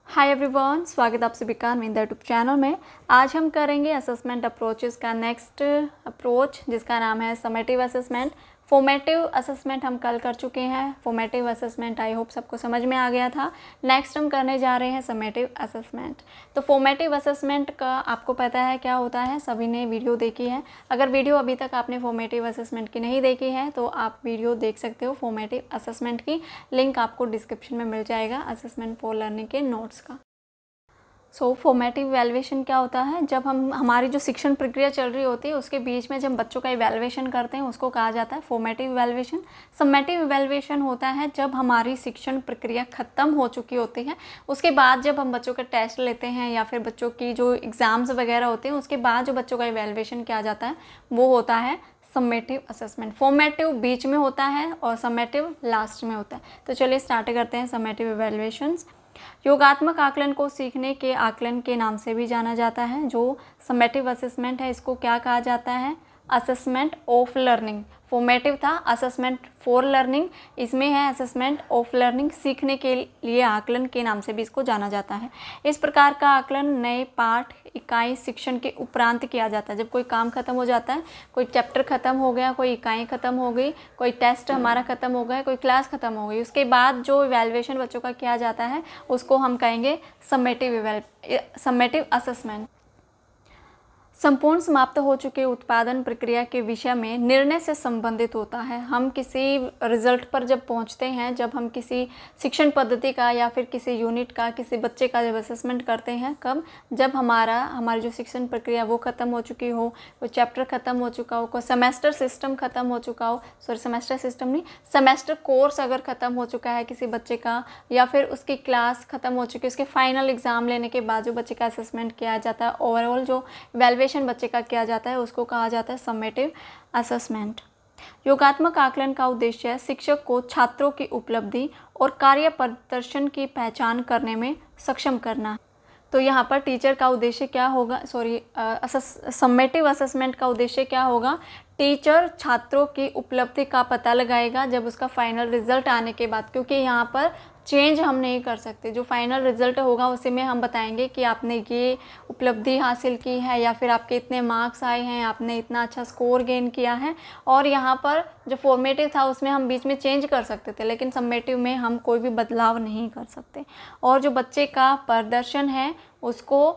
Hi everyone, स्वागत आप सभी का मेरा यूट्यूब चैनल में। आज हम करेंगे असेसमेंट अप्रोचेस का नेक्स्ट अप्रोच जिसका नाम है समेटिव असेसमेंट। फॉर्मेटिव असेसमेंट हम कल कर चुके हैं। फॉर्मेटिव असेसमेंट आई होप सबको समझ में आ गया था। नेक्स्ट हम करने जा रहे हैं समेटिव असेसमेंट। तो फॉर्मेटिव असेसमेंट का आपको पता है क्या होता है, सभी ने वीडियो देखी है। अगर वीडियो अभी तक आपने फॉर्मेटिव असेसमेंट की नहीं देखी है तो आप वीडियो देख सकते हो। फॉर्मेटिव असेसमेंट की लिंक आपको डिस्क्रिप्शन में मिल जाएगा, असेसमेंट फॉर लर्निंग के नोट्स का। फॉर्मेटिव इवैल्यूएशन क्या होता है, जब हमारी जो शिक्षण प्रक्रिया चल रही होती है उसके बीच में जब बच्चों का इवैल्यूएशन करते हैं उसको कहा जाता है फॉर्मेटिव इवैल्यूएशन। समेटिव इवैल्यूएशन होता है जब हमारी शिक्षण प्रक्रिया ख़त्म हो चुकी होती है, उसके बाद जब हम बच्चों के टेस्ट लेते हैं या फिर बच्चों की जो एग्ज़ाम्स वगैरह होते हैं उसके बाद जो बच्चों का इवैल्यूएशन किया जाता है वो होता है समेटिव असेसमेंट। फॉर्मेटिव बीच में होता है और समेटिव लास्ट में होता है। तो चलिए स्टार्ट करते हैं समेटिव इवैल्यूएशंस। योगात्मक आकलन को सीखने के आकलन के नाम से भी जाना जाता है। जो समेटिव असेसमेंट है इसको क्या कहा जाता है, असेसमेंट ऑफ लर्निंग। फॉर्मेटिव था असेसमेंट फॉर लर्निंग, इसमें है असेसमेंट ऑफ लर्निंग, सीखने के लिए आकलन के नाम से भी इसको जाना जाता है। इस प्रकार का आकलन नए पाठ इकाई शिक्षण के उपरांत किया जाता है। जब कोई काम खत्म हो जाता है, कोई चैप्टर ख़त्म हो गया, कोई इकाई ख़त्म हो गई, कोई टेस्ट हमारा ख़त्म हो गया, कोई क्लास ख़त्म हो गई, उसके बाद जो इवैल्यूएशन बच्चों का किया जाता है उसको हम कहेंगे समेटिव असेसमेंट। संपूर्ण समाप्त हो चुके उत्पादन प्रक्रिया के विषय में निर्णय से संबंधित होता है। हम किसी रिजल्ट पर जब पहुंचते हैं, जब हम किसी शिक्षण पद्धति का या फिर किसी यूनिट का, किसी बच्चे का जब असेसमेंट करते हैं, कब, जब हमारी जो शिक्षण प्रक्रिया वो ख़त्म हो चुकी हो, कोई चैप्टर ख़त्म हो चुका हो, कोई सेमेस्टर सिस्टम ख़त्म हो चुका हो, सेमेस्टर कोर्स अगर ख़त्म हो चुका है किसी बच्चे का, या फिर उसकी क्लास ख़त्म हो चुकी है, उसके फाइनल एग्ज़ाम लेने के बाद जो बच्चे का असेसमेंट किया जाता है, ओवरऑल जो इवैल्यूएशन बच्चे का किया जाता है उसको कहा जाता है समेटिव असेसमेंट। योगात्मक आकलन का उद्देश्य है शिक्षक को छात्रों की उपलब्धि और कार्य प्रदर्शन की पहचान करने में सक्षम करना। तो यहाँ पर टीचर का उद्देश्य क्या होगा, समेटिव असेसमेंट का उद्देश्य क्या होगा, टीचर छात्रों की उपलब्धि का पता लगाएगा जब उसका फाइनल रिजल्ट आने के बाद, क्योंकि यहाँ पर चेंज हम नहीं कर सकते। जो फाइनल रिजल्ट होगा उसी में हम बताएंगे कि आपने ये उपलब्धि हासिल की है या फिर आपके इतने मार्क्स आए हैं, आपने इतना अच्छा स्कोर गेन किया है। और यहाँ पर जो फॉर्मेटिव था उसमें हम बीच में चेंज कर सकते थे, लेकिन समेटिव में हम कोई भी बदलाव नहीं कर सकते। और जो बच्चे का प्रदर्शन है उसको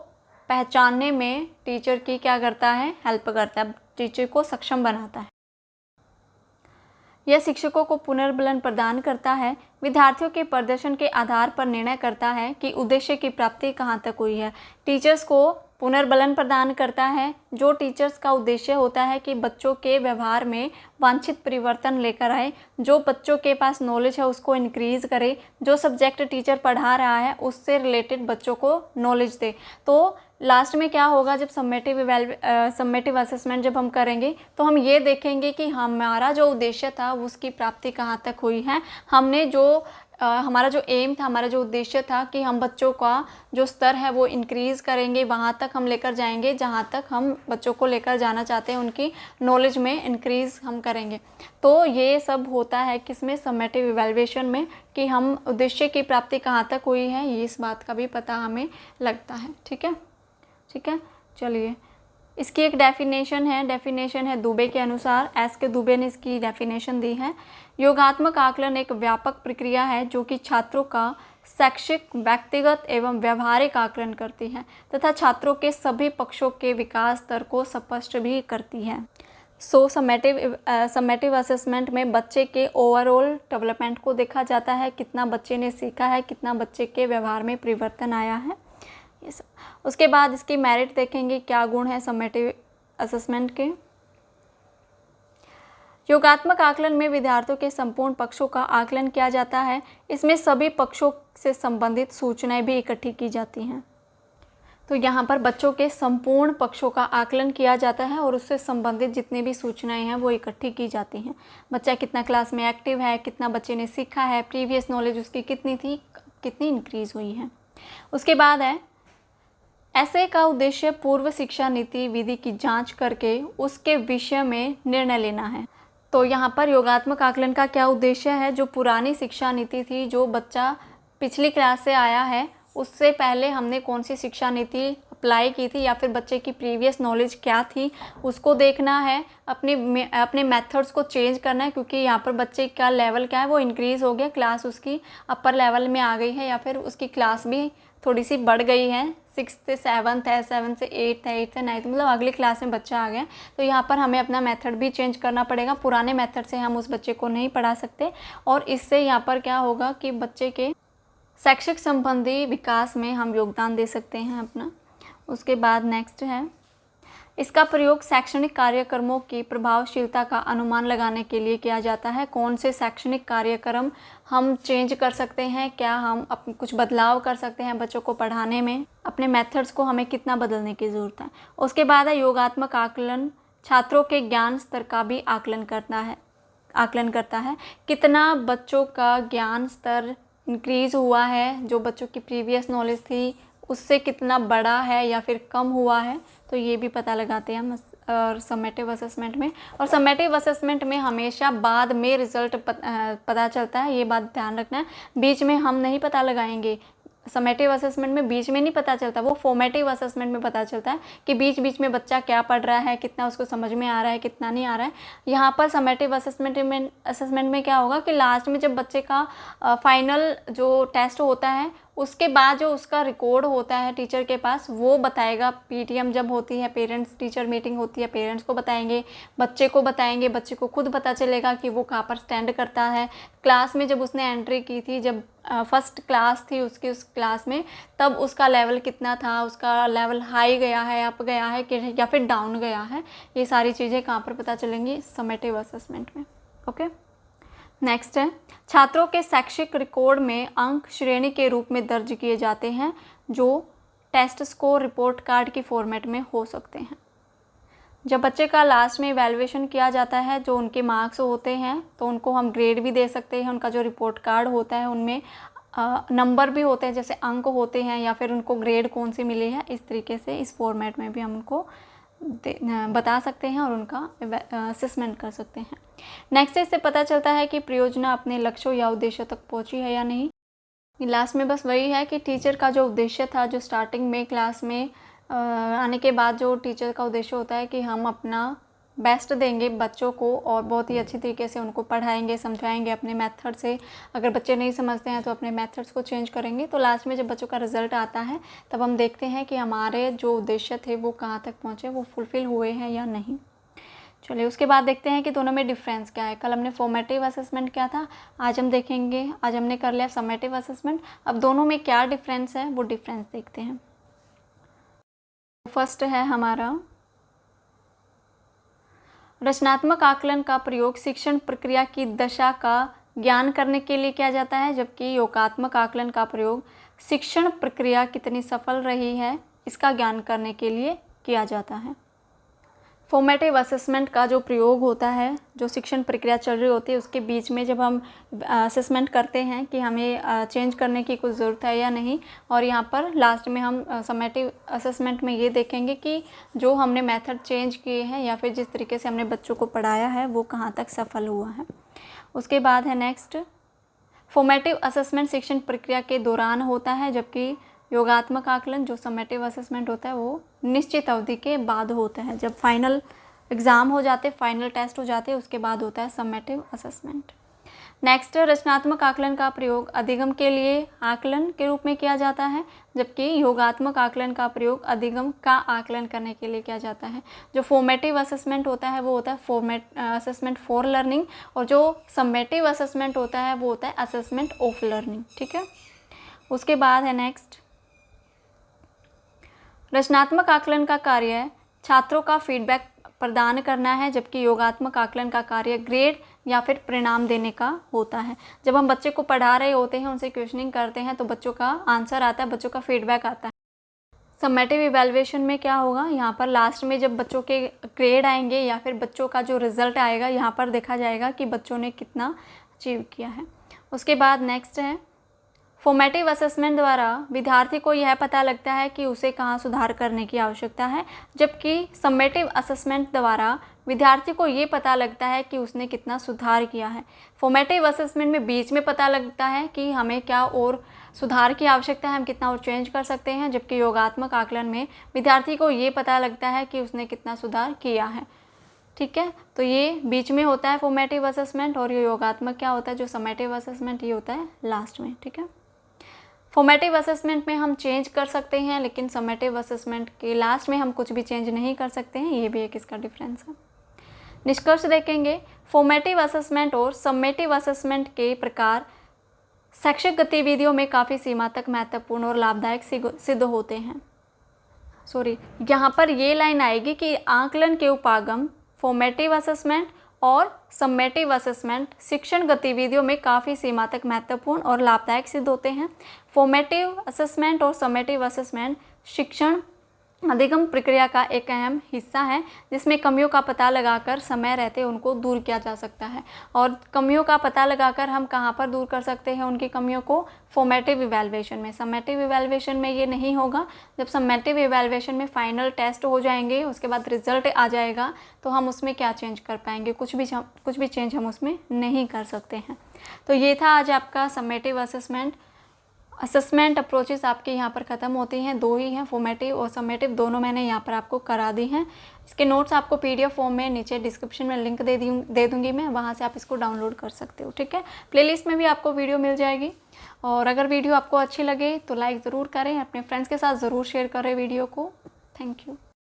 पहचानने में टीचर की क्या करता है, हेल्प करता है, टीचर को सक्षम बनाता है। यह शिक्षकों को पुनर्बलन प्रदान करता है, विद्यार्थियों के प्रदर्शन के आधार पर निर्णय करता है कि उद्देश्य की प्राप्ति कहाँ तक हुई है। टीचर्स को पुनर्बलन प्रदान करता है। जो टीचर्स का उद्देश्य होता है कि बच्चों के व्यवहार में वांछित परिवर्तन लेकर आए, जो बच्चों के पास नॉलेज है उसको इंक्रीज़ करे, जो सब्जेक्ट टीचर पढ़ा रहा है उससे रिलेटेड बच्चों को नॉलेज दे। तो लास्ट में क्या होगा, जब समेटिव असेसमेंट जब हम करेंगे तो हम ये देखेंगे कि हमारा जो उद्देश्य था उसकी प्राप्ति कहाँ तक हुई है। हमने जो हमारा जो एम था, हमारा जो उद्देश्य था कि हम बच्चों का जो स्तर है वो इंक्रीज़ करेंगे, वहाँ तक हम लेकर जाएंगे जहाँ तक हम बच्चों को लेकर जाना चाहते हैं, उनकी नॉलेज में इंक्रीज़ हम करेंगे। तो ये सब होता है किसमें, समेटिव इवैल्यूएशन में, कि हम उद्देश्य की प्राप्ति कहाँ तक हुई है, ये इस बात का भी पता हमें लगता है। ठीक है, चलिए इसकी एक डेफिनेशन है दुबे के अनुसार। एस के दुबे ने इसकी डेफिनेशन दी है। योगात्मक आकलन एक व्यापक प्रक्रिया है जो कि छात्रों का शैक्षिक, व्यक्तिगत एवं व्यवहारिक आकलन करती है तथा छात्रों के सभी पक्षों के विकास स्तर को स्पष्ट भी करती है। समेटिव असेसमेंट में बच्चे के ओवरऑल डेवलपमेंट को देखा जाता है, कितना बच्चे ने सीखा है, कितना बच्चे के व्यवहार में परिवर्तन आया है, ये सब। उसके बाद इसकी मेरिट देखेंगे, क्या गुण है समेटिव असेसमेंट के। योगात्मक आकलन में विद्यार्थियों के संपूर्ण पक्षों का आकलन किया जाता है। इसमें सभी पक्षों से संबंधित सूचनाएं भी इकट्ठी की जाती हैं। तो यहाँ पर बच्चों के संपूर्ण पक्षों का आकलन किया जाता है और उससे संबंधित जितनी भी सूचनाएं हैं वो इकट्ठी की जाती हैं। बच्चा कितना क्लास में एक्टिव है, कितना बच्चे ने सीखा है, प्रीवियस नॉलेज उसकी कितनी थी, कितनी इंक्रीज़ हुई है। उसके बाद है ऐसे का उद्देश्य पूर्व शिक्षा नीति विधि की जांच करके उसके विषय में निर्णय लेना है। तो यहाँ पर योगात्मक आकलन का क्या उद्देश्य है, जो पुरानी शिक्षा नीति थी, जो बच्चा पिछली क्लास से आया है उससे पहले हमने कौन सी शिक्षा नीति अप्लाई की थी या फिर बच्चे की प्रीवियस नॉलेज क्या थी उसको देखना है, अपने मेथड्स को चेंज करना है, क्योंकि यहाँ पर बच्चे का लेवल क्या है वो इंक्रीज़ हो गया, क्लास उसकी अपर लेवल में आ गई है या फिर उसकी क्लास भी थोड़ी सी बढ़ गई है, 6th से 7th है, 7th से 8th है, 8th से 9th, मतलब अगली क्लास में बच्चा आ गया। तो यहाँ पर हमें अपना मेथड भी चेंज करना पड़ेगा, पुराने मेथड से हम उस बच्चे को नहीं पढ़ा सकते और इससे यहाँ पर क्या होगा कि बच्चे के शैक्षिक संबंधी विकास में हम योगदान दे सकते हैं अपना। उसके बाद नेक्स्ट है, इसका प्रयोग शैक्षणिक कार्यक्रमों की प्रभावशीलता का अनुमान लगाने के लिए किया जाता है। कौन से शैक्षणिक कार्यक्रम हम चेंज कर सकते हैं, क्या हम कुछ बदलाव कर सकते हैं बच्चों को पढ़ाने में, अपने मेथड्स को हमें कितना बदलने की ज़रूरत है। उसके बाद है योगात्मक आकलन, छात्रों के ज्ञान स्तर का भी आकलन करता है। कितना बच्चों का ज्ञान स्तर इंक्रीज़ हुआ है, जो बच्चों की प्रीवियस नॉलेज थी उससे कितना बड़ा है या फिर कम हुआ है, तो ये भी पता लगाते हैं हम और समेटिव असेसमेंट में। और समेटिव असेसमेंट में हमेशा बाद में रिज़ल्ट पता चलता है, ये बात ध्यान रखना है, बीच में हम नहीं पता लगाएंगे। समेटिव असेसमेंट में बीच में नहीं पता चलता, वो फॉर्मेटिव असेसमेंट में पता चलता है कि बीच बीच में बच्चा क्या पढ़ रहा है, कितना उसको समझ में आ रहा है, कितना नहीं आ रहा है। यहाँ पर समेटिव असेसमेंट में क्या होगा कि लास्ट में जब बच्चे का फाइनल जो टेस्ट होता है उसके बाद जो उसका रिकॉर्ड होता है टीचर के पास, वो बताएगा। पीटीएम जब होती है, पेरेंट्स टीचर मीटिंग होती है, पेरेंट्स को बताएंगे, बच्चे को खुद पता चलेगा कि वो कहाँ पर स्टैंड करता है। क्लास में जब उसने एंट्री की थी, जब फर्स्ट क्लास थी उसकी, उस क्लास में तब उसका लेवल कितना था, उसका लेवल हाई गया है, अप गया है कि या फिर डाउन गया है, ये सारी चीज़ें कहाँ पर पता चलेंगी, समेटिव असेसमेंट में। ओके, नेक्स्ट है, छात्रों के शैक्षिक रिकॉर्ड में अंक श्रेणी के रूप में दर्ज किए जाते हैं जो टेस्ट स्कोर रिपोर्ट कार्ड की फॉर्मेट में हो सकते हैं। जब बच्चे का लास्ट में इवैल्यूएशन किया जाता है, जो उनके मार्क्स होते हैं तो उनको हम ग्रेड भी दे सकते हैं। उनका जो रिपोर्ट कार्ड होता है उनमें नंबर भी होते हैं, जैसे अंक होते हैं या फिर उनको ग्रेड कौन सी मिली है, इस तरीके से इस फॉर्मेट में भी हम उनको बता सकते हैं और उनका असेसमेंट कर सकते हैं। नेक्स्ट, इससे पता चलता है कि परियोजना अपने लक्ष्यों या उद्देश्यों तक पहुंची है या नहीं। लास्ट में बस वही है कि टीचर का जो उद्देश्य था, जो स्टार्टिंग में क्लास में आने के बाद जो टीचर का उद्देश्य होता है कि हम अपना बेस्ट देंगे बच्चों को और बहुत ही अच्छी तरीके से उनको पढ़ाएंगे, समझाएंगे अपने मेथड से। अगर बच्चे नहीं समझते हैं तो अपने मेथड्स को चेंज करेंगे। तो लास्ट में जब बच्चों का रिज़ल्ट आता है तब हम देखते हैं कि हमारे जो उद्देश्य थे वो कहाँ तक पहुँचे, वो फुलफ़िल हुए हैं या नहीं। चलिए, उसके बाद देखते हैं कि दोनों में डिफरेंस क्या है। कल हमने फॉर्मेटिव असेसमेंट क्या था, आज हम देखेंगे, आज हमने कर लिया समेटिव असेसमेंट। अब दोनों में क्या डिफरेंस है वो डिफरेंस देखते हैं। फर्स्ट है हमारा, रचनात्मक आकलन का प्रयोग शिक्षण प्रक्रिया की दशा का ज्ञान करने के लिए किया जाता है, जबकि योगात्मक आकलन का प्रयोग शिक्षण प्रक्रिया कितनी सफल रही है इसका ज्ञान करने के लिए किया जाता है। फॉर्मेटिव असेसमेंट का जो प्रयोग होता है, जो शिक्षण प्रक्रिया चल रही होती है उसके बीच में जब हम असेसमेंट करते हैं कि हमें चेंज करने की कुछ ज़रूरत है या नहीं, और यहाँ पर लास्ट में हम समेटिव असेसमेंट में ये देखेंगे कि जो हमने मेथड चेंज किए हैं या फिर जिस तरीके से हमने बच्चों को पढ़ाया है वो कहाँ तक सफल हुआ है। उसके बाद है नेक्स्ट, फॉर्मेटिव असेसमेंट शिक्षण प्रक्रिया के दौरान होता है, जबकि योगात्मक आकलन जो समेटिव असेसमेंट होता है वो निश्चित अवधि के बाद होता है। जब फाइनल एग्ज़ाम हो जाते, फाइनल टेस्ट हो जाते, उसके बाद होता है समेटिव असेसमेंट। नेक्स्ट, रचनात्मक आकलन का प्रयोग अधिगम के लिए आकलन के रूप में किया जाता है, जबकि योगात्मक आकलन का प्रयोग अधिगम का आकलन करने के लिए किया जाता है। जो फॉर्मेटिव असेसमेंट होता है वो होता है असेसमेंट फॉर लर्निंग, और जो समेटिव असेसमेंट होता है वो होता है असेसमेंट ऑफ लर्निंग। ठीक है, उसके बाद है नेक्स्ट, रचनात्मक आकलन का कार्य छात्रों का फीडबैक प्रदान करना है, जबकि योगात्मक आकलन का कार्य ग्रेड या फिर परिणाम देने का होता है। जब हम बच्चे को पढ़ा रहे होते हैं, उनसे क्वेश्चनिंग करते हैं तो बच्चों का आंसर आता है, बच्चों का फीडबैक आता है। समेटिव इवैल्यूएशन में क्या होगा, यहाँ पर लास्ट में जब बच्चों के ग्रेड आएंगे या फिर बच्चों का जो रिज़ल्ट आएगा, यहाँ पर देखा जाएगा कि बच्चों ने कितना अचीव किया है। उसके बाद नेक्स्ट है, फॉर्मेटिव असेसमेंट द्वारा विद्यार्थी को यह पता लगता है कि उसे कहाँ सुधार करने की आवश्यकता है, जबकि समेटिव असेसमेंट द्वारा विद्यार्थी को ये पता लगता है कि उसने कितना सुधार किया है। फॉर्मेटिव असेसमेंट में बीच में पता लगता है कि हमें क्या और सुधार की आवश्यकता है, हम कितना और चेंज कर सकते हैं, जबकि योगात्मक आकलन में विद्यार्थी को ये पता लगता है कि उसने कितना सुधार किया है। ठीक है, तो ये बीच में होता है फॉर्मेटिव असेसमेंट, और ये योगात्मक क्या होता है, जो समेटिव असेसमेंट, ये होता है लास्ट में। ठीक है, फॉर्मेटिव असेसमेंट में हम चेंज कर सकते हैं, लेकिन समेटिव असेसमेंट के लास्ट में हम कुछ भी चेंज नहीं कर सकते हैं। ये भी एक इसका डिफरेंस है। निष्कर्ष देखेंगे, फॉर्मेटिव असेसमेंट और समेटिव असेसमेंट के प्रकार शैक्षिक गतिविधियों में काफ़ी सीमा तक महत्वपूर्ण और लाभदायक सिद्ध होते हैं। यहाँ पर ये लाइन आएगी कि आकलन के उपागम फॉर्मेटिव असेसमेंट और समेटिव असेसमेंट शिक्षण गतिविधियों में काफ़ी सीमा तक महत्वपूर्ण और लाभदायक सिद्ध होते हैं। फॉर्मेटिव असेसमेंट और समेटिव असेसमेंट शिक्षण अधिगम प्रक्रिया का एक अहम हिस्सा है, जिसमें कमियों का पता लगाकर समय रहते उनको दूर किया जा सकता है। और कमियों का पता लगाकर हम कहाँ पर दूर कर सकते हैं उनकी कमियों को, फॉर्मेटिव इवैल्यूएशन में। समेटिव इवैल्यूएशन में ये नहीं होगा। जब समेटिव इवैल्यूएशन में फाइनल टेस्ट हो जाएंगे, उसके बाद रिजल्ट आ जाएगा, तो हम उसमें क्या चेंज कर पाएंगे, कुछ भी चेंज हम उसमें नहीं कर सकते हैं। तो ये था आज आपका समेटिव असेसमेंट अप्रोचेस आपके यहाँ पर ख़त्म होती हैं। 2 ही हैं, फॉर्मेटिव और समेटिव, दोनों मैंने यहाँ पर आपको करा दी हैं। इसके नोट्स आपको PDF फॉर्म में नीचे डिस्क्रिप्शन में लिंक दे दूँगी मैं, वहाँ से आप इसको डाउनलोड कर सकते हो। ठीक है, प्लेलिस्ट में भी आपको वीडियो मिल जाएगी। और अगर वीडियो आपको अच्छी लगे तो लाइक ज़रूर करें, अपने फ्रेंड्स के साथ ज़रूर शेयर करें वीडियो को। Thank you.